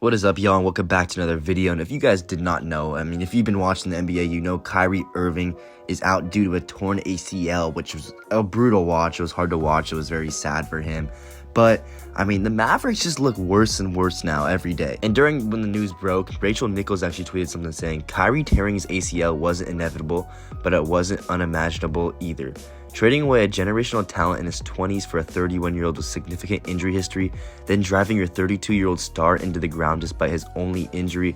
What is up, y'all, and welcome back to another video. And if you guys did not know, if you've been watching the NBA, you know Kyrie Irving is out due to a torn ACL, which was a brutal watch. It was hard to watch. It was very sad for him. But, the Mavericks just look worse and worse now every day. And when the news broke, Rachel Nichols actually tweeted something saying, Kyrie tearing his ACL wasn't inevitable, but it wasn't unimaginable either. Trading away a generational talent in his 20s for a 31-year-old with significant injury history, then driving your 32-year-old star into the ground despite his own injury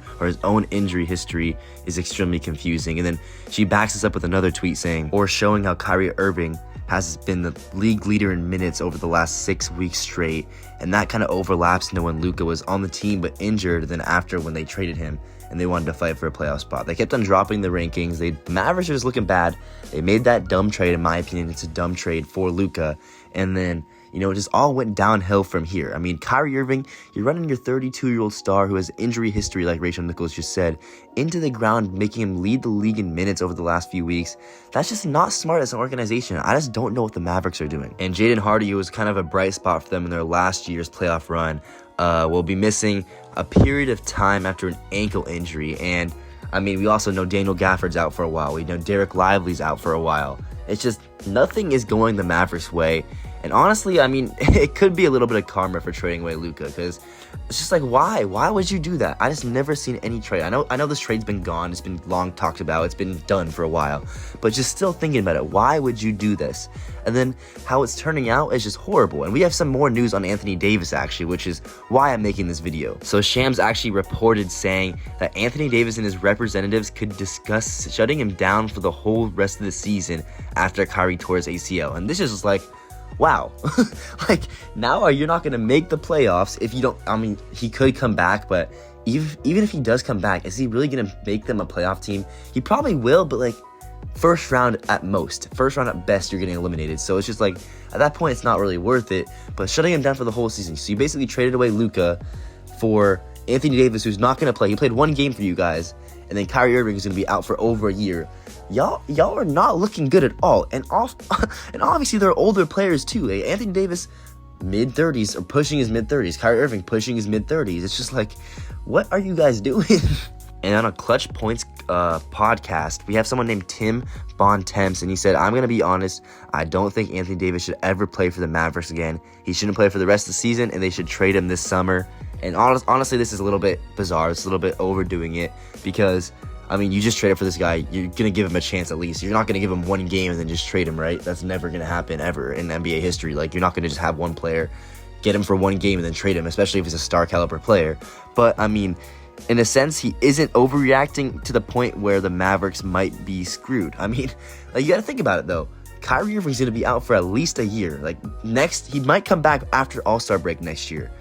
history is extremely confusing. And then she backs this up with another tweet saying, or showing how Kyrie Irving has been the league leader in minutes over the last 6 weeks straight, and that kind of overlaps into when Luka was on the team but injured, then after when they traded him and they wanted to fight for a playoff spot. They kept on dropping the rankings. The Mavericks are just looking bad. They made that dumb trade, in my opinion. It's a dumb trade for Luka, and then it just all went downhill from here. Kyrie Irving, you're running your 32-year-old star who has injury history, like Rachel Nichols just said, into the ground, making him lead the league in minutes over the last few weeks. That's just not smart as an organization. I just don't know what the Mavericks are doing. And Jaden Hardy was kind of a bright spot for them in their last year's playoff run. Will be missing a period of time after an ankle injury. And, we also know Daniel Gafford's out for a while. We know Derek Lively's out for a while. It's just nothing is going the Mavericks' way. And honestly, it could be a little bit of karma for trading away Luka, because it's just like, why? Why would you do that? I just never seen any trade. I know this trade's been gone. It's been long talked about. It's been done for a while. But just still thinking about it, why would you do this? And then how it's turning out is just horrible. And we have some more news on Anthony Davis, actually, which is why I'm making this video. So Shams actually reported saying that Anthony Davis and his representatives could discuss shutting him down for the whole rest of the season after Kyrie tore his ACL. And this is just like, wow. Now you're not going to make the playoffs if you don't. He could come back, but even if he does come back, is he really going to make them a playoff team? He probably will, but first round at most, first round at best, you're getting eliminated. So it's just at that point, it's not really worth it. But shutting him down for the whole season. So you basically traded away Luka for Anthony Davis, who's not going to play. He played one game for you guys, and then Kyrie Irving is going to be out for over a year. Y'all are not looking good at all. And obviously they're older players too. Anthony Davis, mid-30s, or pushing his mid-30s. Kyrie Irving pushing his mid-30s. It's just what are you guys doing? And on a Clutch Points podcast, we have someone named Tim Bontemps, and he said, I'm going to be honest, I don't think Anthony Davis should ever play for the Mavericks again. He shouldn't play for the rest of the season, and they should trade him this summer. And honestly, this is a little bit bizarre. It's a little bit overdoing it, because you just traded for this guy. You're going to give him a chance at least. You're not going to give him one game and then just trade him, right? That's never going to happen ever in NBA history. You're not going to just have one player, get him for one game and then trade him, especially if he's a star caliber player. But, in a sense, he isn't overreacting to the point where the Mavericks might be screwed. You got to think about it, though. Kyrie Irving's going to be out for at least a year. He might come back after All-Star break next year.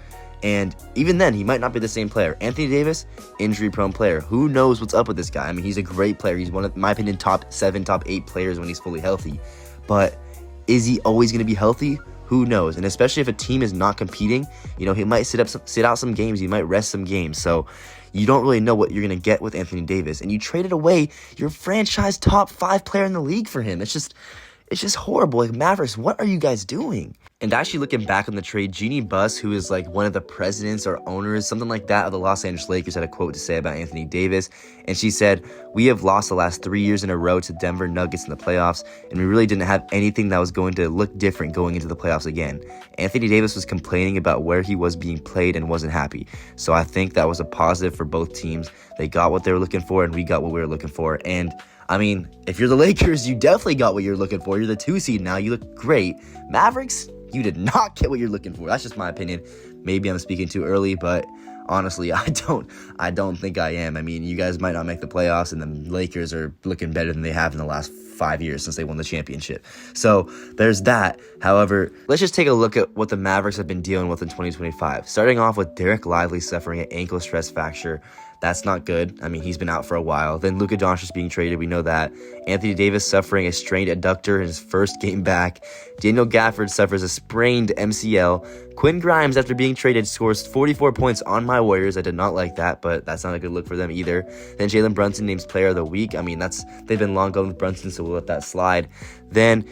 And even then, he might not be the same player. Anthony Davis, injury-prone player. Who knows what's up with this guy? He's a great player. He's one of, in my opinion, top 7, top 8 players when he's fully healthy. But is he always going to be healthy? Who knows? And especially if a team is not competing, he might sit out some games. He might rest some games. So you don't really know what you're going to get with Anthony Davis. And you traded away your franchise top 5 player in the league for him. It's just horrible. Mavericks, what are you guys doing? And actually looking back on the trade, Jeannie Buss, who is one of the presidents or owners, something like that, of the Los Angeles Lakers, had a quote to say about Anthony Davis. And she said, we have lost the last 3 years in a row to Denver Nuggets in the playoffs, and we really didn't have anything that was going to look different going into the playoffs again. Anthony Davis was complaining about where he was being played and wasn't happy. So I think that was a positive for both teams. They got what they were looking for, and we got what we were looking for. And if you're the Lakers, you definitely got what you're looking for. You're the 2 seed now. You look great. Mavericks, you did not get what you're looking for. That's just my opinion. Maybe I'm speaking too early, but honestly, I don't think I am. You guys might not make the playoffs, and the Lakers are looking better than they have in the last 5 years since they won the championship. So there's that. However, let's just take a look at what the Mavericks have been dealing with in 2025. Starting off with Derek Lively suffering an ankle stress fracture. That's not good. I mean, he's been out for a while. Then Luka Doncic being traded, we know that. Anthony Davis suffering a strained adductor in his first game back. Daniel Gafford suffers a sprained MCL. Quinn Grimes, after being traded, scores 44 points on my Warriors. I did not like that, but that's not a good look for them either. Then Jalen Brunson names Player of the Week. I mean, they've been long going with Brunson, so we'll let that slide. Then,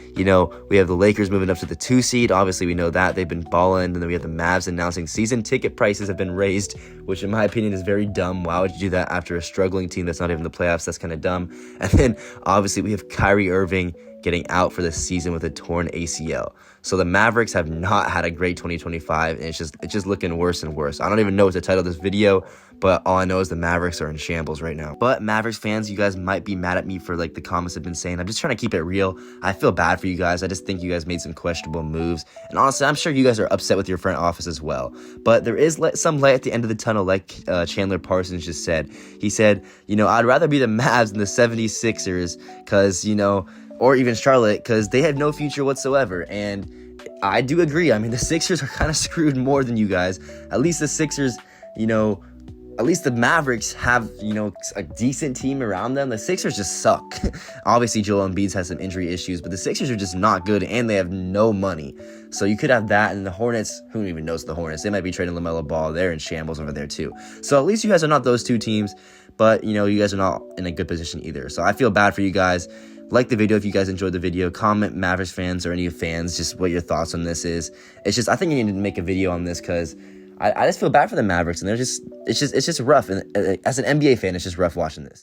we have the Lakers moving up to the 2 seed. Obviously, we know that. They've been balling. And then we have the Mavs announcing season ticket prices have been raised, which in my opinion is very dumb. Why would you do that after a struggling team that's not even in the playoffs? That's kind of dumb. And then, obviously, we have Kyrie Irving getting out for the season with a torn ACL. So the Mavericks have not had a great 2025, and it's just looking worse and worse. I don't even know what to title this video, but all I know is the Mavericks are in shambles right now. But Mavericks fans, you guys might be mad at me for the comments I've been saying. I'm just trying to keep it real. I feel bad for you guys. I just think you guys made some questionable moves. And honestly, I'm sure you guys are upset with your front office as well. But there is some light at the end of the tunnel, like Chandler Parsons just said. He said, I'd rather be the Mavs than the 76ers because, or even Charlotte, because they have no future whatsoever. And I do agree. I mean, the Sixers are kind of screwed more than you guys. At least the Sixers, at least the Mavericks have, a decent team around them. The Sixers just suck. Obviously, Joel Embiid has some injury issues, but the Sixers are just not good, and they have no money. So you could have that, and the Hornets, who even knows the Hornets? They might be trading LaMelo Ball. They're in shambles over there, too. So at least you guys are not those two teams, but, you guys are not in a good position either. So I feel bad for you guys. Like the video if you guys enjoyed the video. Comment, Mavericks fans or any fans, just what your thoughts on this is. It's just, I think you need to make a video on this because I just feel bad for the Mavericks, and it's just rough. And as an NBA fan, it's just rough watching this.